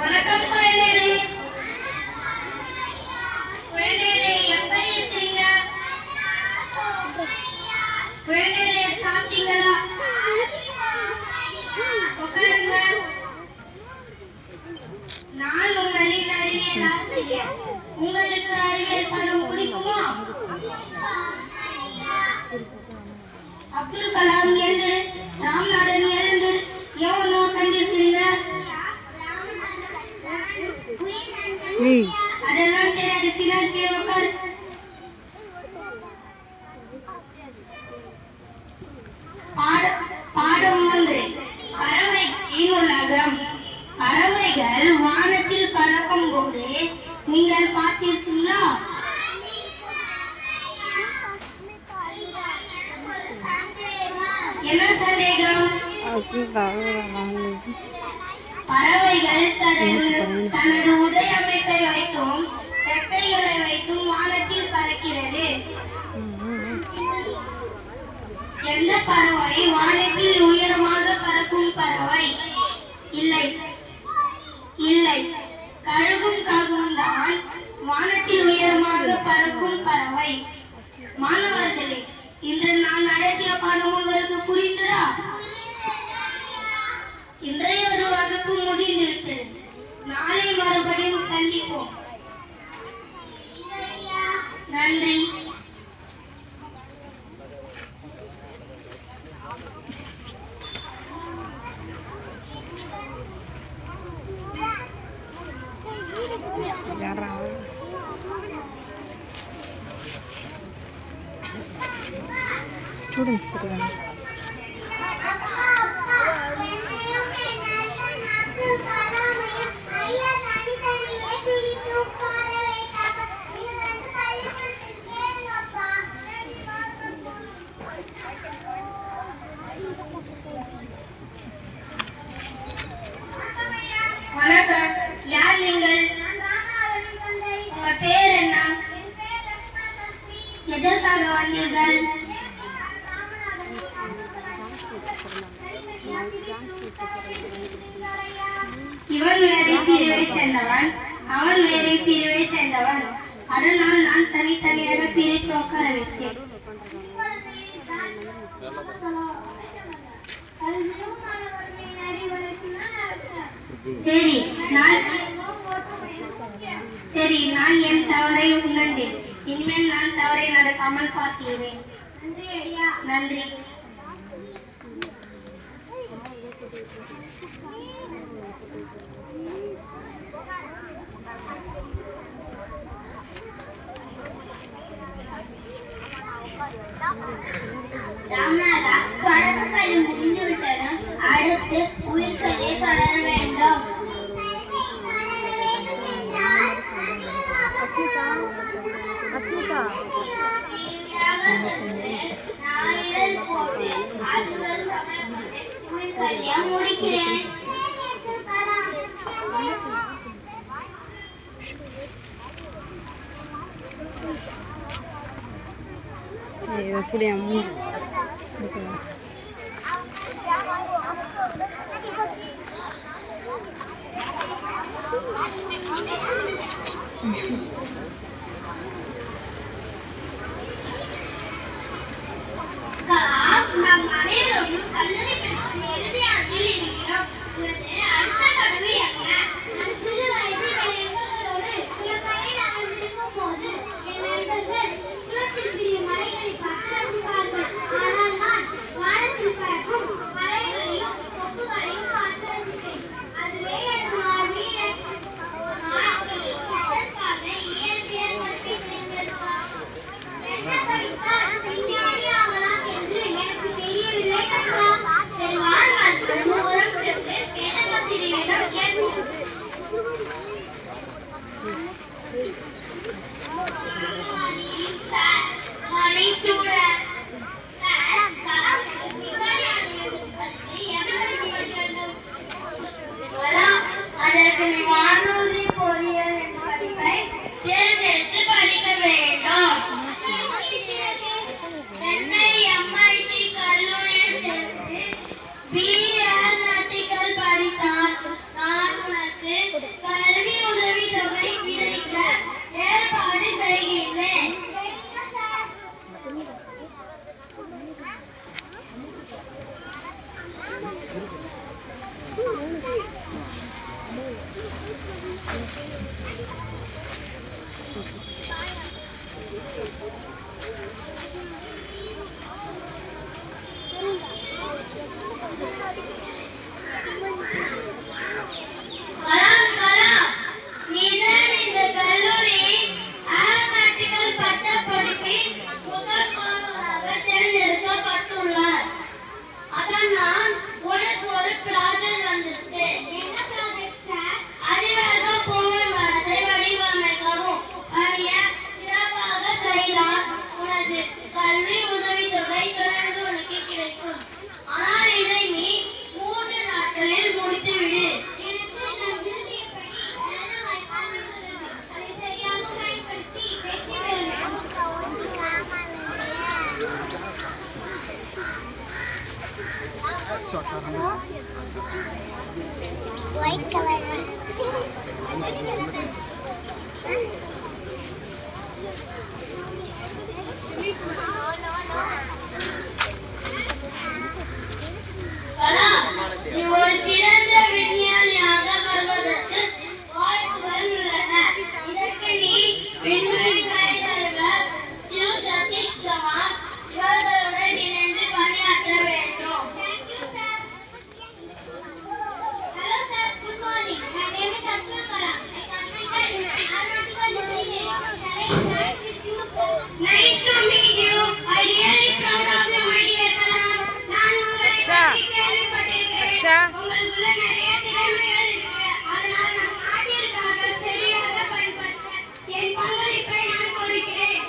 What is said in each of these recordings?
வணக்கம் குழந்தைகளே. குழந்தைகளே எப்படி இருக்கீங்க? குழந்தைகளே சாப்பிட்டீங்களா? உட்காருங்க. நான் உங்களின் அறிவியல் ஆசிரியர். உங்களுக்கு அறிவியல் பாடம் பிடிக்குமா? அப்துல் கலாம் என்று ராம்நாதன் என்று எவனோ கண்டிருக்கீங்க? அதெல்லாம் தெரியாது. பின்னாடி உட்கார். பாடம் 1. பறவை உலகம். பறவைகள் வானத்தில் பறக்கும் போது நீங்கள் பார்த்திருக்கீங்களா? என்ன சந்தேகம்? பறவைகள் தனது உடல் அமைப்பை வைத்தும் ரெக்கைகளை வைத்தும் வானத்தில் பறக்கிறது. எந்த பறவை வானத்தில் உயரமாக பறக்கும் பறவை? இல்லை இல்லை, கழுகும் காகம் தான் வானத்தில் உயரமாக பறக்கும் பறவை. மாணவர்களே, இன்று நான் நடத்திய பாடம் உங்களுக்கு புரிந்ததா? இன்றைய ஒரு வகுப்பு முடிந்துவிட்டது. நாளை மறுபடியும் சந்திப்போம். நன்றி. ஸ்டூடெண்ட்ஸ் தெரியும். வணக்கம். யார் நீங்கள்? உங்க பேர் என்ன? எதற்காக வந்தீர்கள்? இவன் வேறு பிரிவை சேர்ந்தவன், அவன் வேறு பிரிவை சேர்ந்தவன். அதனால் நான் தனித்தனியாக பிரித்து உட்கார வைத்தேன். சரி, நான் என் தவறை உணர்ந்தேன். இனிமேல் நான் தவறை நடக்காமல் பார்க்கிறேன். நன்றி. ராமநாதா, பறவைகள் முடிந்துவிட்டதும் அடுத்து உயிர்களை தொடர வேண்டும். முடிக்கிறேன். அப்படியே மூஞ்சி நம் அனைவரும் கல்லூரி இறுதி ஆண்டில் இருக்கிறோம். அடுத்த கனவு என்ன? சிறு வயதில் எங்களோடு குளக்கரையில் அமர்ந்திருக்கும் போது என் நண்பர்கள் குளத்தில் சிறிய மலைகளை பார்த்து ரசிப்பார்கள். ஆனால் நான் White color. நீ ஒரு சிறந்த விஞ்ஞானியாக வருவதற்கு வாய்ப்புகள் உள்ளன. இதற்கு நீ விண்வெளி கைதல்வர் திரு சதீஷ் குமார் இவர்களுடன் இணைந்து பணியாற்ற வேண்டும். Hello sir, good morning. My name is Abdul Kalam. I completed aeronautical engineering. Nice to meet you. I really proud of you, my dear Kalam. நான் உங்களை பற்றி கேள்விப்பட்டிருக்கிறேன். உங்களுக்குள்ள நிறைய திறமைகள் இருக்கு. அதனால் நம் நாட்டிற்காக சரியாக பயன்படுத்த என் பங்களிப்பை நான் கொடுக்கிறேன்.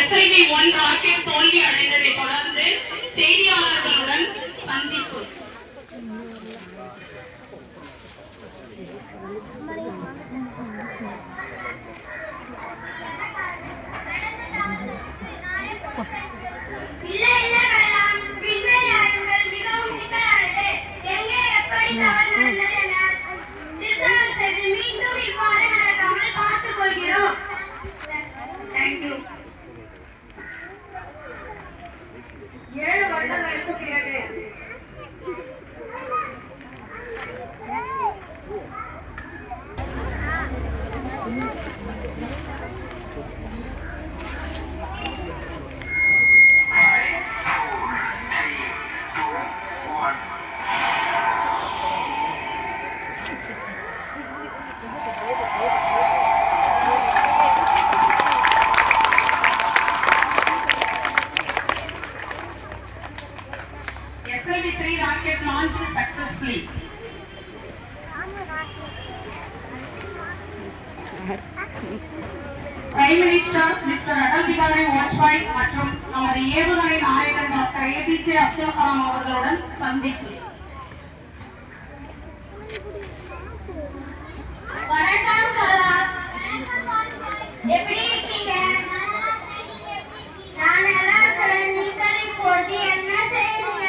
SIV-1 ராக்கெட் தோல்வி அடைந்ததை தொடர்ந்து செய்தியாளர்களுடன் சந்திப்பு. SLV-3 rocket launched successfully. Prime Minister Mr. Atal Bihari Vajpayee மற்றும் நமது ஏவுகணை நாயகர் டாக்டர் APJ அப்துல் கலாம் அவர்களுடன் சந்திப்பு. வணக்கம் கலாம். எப்படி இருக்கீங்க? நான் நல்லா இருக்கிறேன். நீங்கள் இப்போது என்ன செய்றீங்க?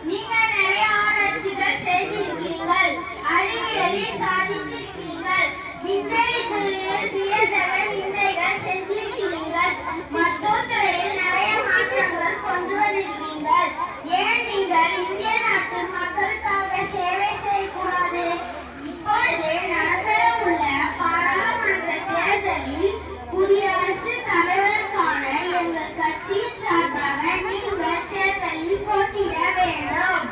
நீங்க நிறைய ஆராய்ச்சிகள் செய்திருக்கீங்கள். அறிவியலில் சாதிச்சிருக்கீங்கள். விண்வெளி துறையில் வியத்தக விந்தைகள் செஞ்சிருக்கிறீர்கள். மருத்துவ துறையில் நிறைய மாற்றங்கள் கொண்டு வந்திருக்கிறீர்கள். ஏன் நீங்கள் இந்திய நாட்டு மக்களுக்காக சேவை செய்யக்கூடாது? இப்பொழுது நடத்தவுள்ள பாராளுமன்ற தேர்தலில் குடியரசுத் தலைவருக்கான எங்கள் கட்சியின் சார்பாக நீங்கள் தேர்தலில் போட்டியிட வேண்டும்.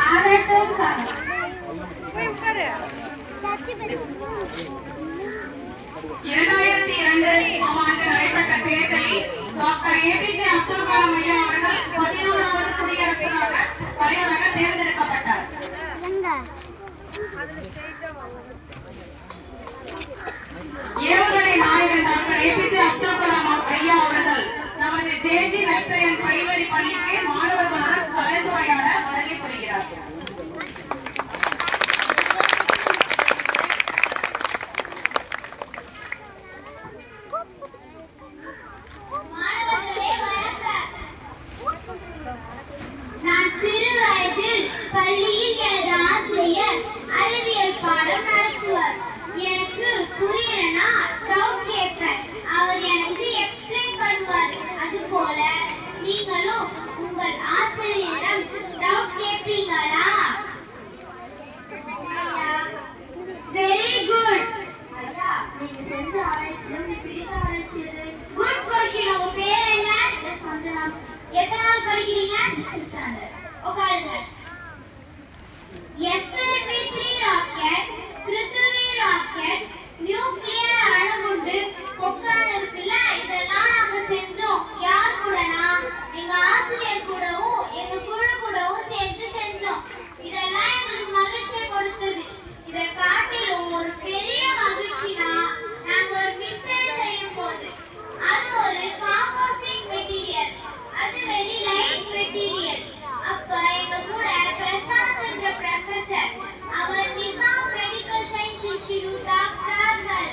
ஆகட்டும். டாக்டர் ஏபிஜே அப்துல் கலாம் ஐயா அவர்கள் 11வது குடியரசுத் தலைவராக தேர்ந்தெடுக்கப்பட்டார். ஏவுகணை நாயகன் டாக்டர் ஏபிஜே அப்துல் கலாம் ஐயா அவர்கள் நமது ஜேஜி நர்சரி அண்ட் பிரைமரி பள்ளிக்கு மாணவர்களுடன் கலந்துரையாட வருகை புரிகிறார். மாணவர்களே வணக்கம். நான் சிறு வயதில் பள்ளியில் எனது ஆசிரியர் அறிவியல் பாடம் நடத்துவார். எனக்கு புரியலனா டவுட் கேட்பேன். அவர் எனக்கு எக்ஸ்பிளைன் பண்ணுவார். அதுபோல நீங்களும் உங்கள் ஆசிரியரிடம் டவுட் கேட்பீங்களா? Very good. ஐயா, நீங்க செஞ்ச ஆராய்ச்சியில உங்களுக்கு பிடித்த ஆராய்ச்சி எது? Good question. உங்க பேர் என்ன? சஞ்சனா. எத்தனாவது படிக்கிறீங்க? 6th standard. உட்காருங்க. SLV-3 ராக்கெட், பிருத்திவி ராக்கெட், நியூக்ளியர் அணுகுண்டு, பொக்ரான் இருக்குல்ல, இதெல்லாம் நாங்க செஞ்சோம். யார் கூடனா? எங்க ஆசிரியர் கூடவும் எங்க குழு கூடவும் சேர்ந்து செஞ்சோம். இதெல்லாம் எங்களுக்கு மகிழ்ச்சியை கொடுத்தது. இதை காட்டிலும் ஒரு பெரிய மகிழ்ச்சினா நாங்க ஒரு மிஸ்ஸைல் செய்யும் போது அது ஒரு காம்போசிட் மெட்டீரியல். அது வெரி லைட் மெட்டீரியல். அப்ப எங்க கூட பிரசாந்த் என்ற ப்ரொஃபசர், அவர் Nizam medical science institute doctor,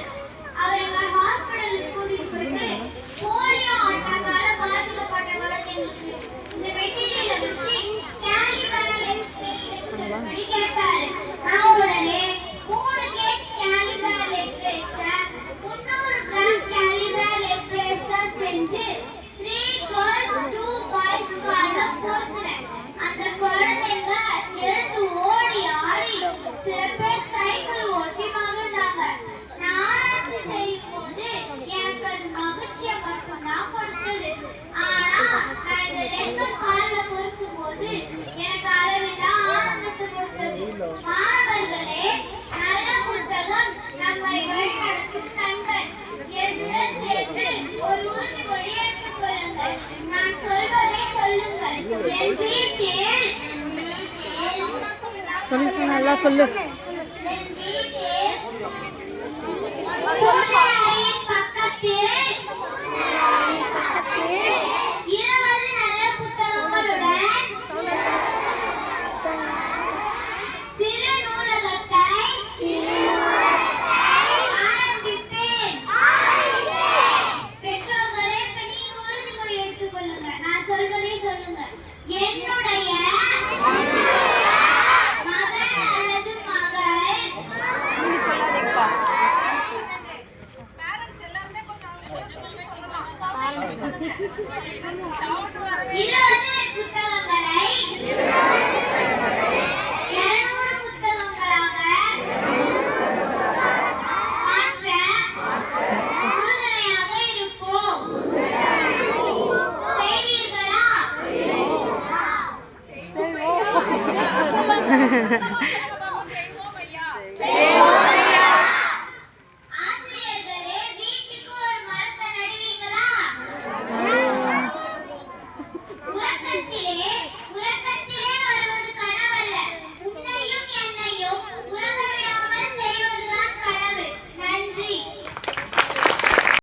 அவர் எங்க ஹாஸ்பிடலுக்கு கூட்டிட்டு போயிட்டு போலியோ அட்டாக்கால பாதிக்கப்பட்ட குழந்தைங்களுக்கு இந்த மெட்டீரியலை வச்சு கேலிபர் படி கேட்டாரு. நான் உடனே 3 கேஜ் கேலிபர் லெக் பிரேஸ 300 கிராம் கேலிபர் லெக் பிரேஸ செஞ்சு 3 girls 2 boys கால போட்டுறேன். அந்த குழந்தைங்க எழுந்து ஓடி ஆடி சில பேர் சைக்கிள் ஓட்டி மகிழ்ந்தாங்க. நான் ஆராய்ச்சி செய்யும் போது எனக்கு அது மகிழ்ச்சியை மட்டும்தான் கொடுத்தது. ஆனா நான் இந்த லெக்கர் காலில் பொறுக்கும் போது எனக்கு அளவில்லா ஆனந்தத்தை கொடுத்தது. மாணவர்களே, நல்ல புத்தகம் நம்மை வழிநடத்தும் நண்பன். என்னுடன் சேர்ந்து ஒரு உறுதிமொழி எடுத்துக் கொள்ளுங்கள். நான் சொல்வதை சொல்லுங்கள். என் வீட்டில் சொல்லு நல்லா சொல்லு. என் வீட்டில் பூஜையின் பக்கத்தில் 20 நல்ல புத்தகங்களுடன் சிறு நூலகத்தை ஆரம்பிப்பேன். பெற்றோர்களே, இப்ப நீங்க உறுதிமொழி எடுத்துக் கொள்ளுங்க. நான் சொல்வதை சொல்லுங்க. என்னுடைய மகன் அல்லது மகள் சொல்லாதீங்கப்பா. 20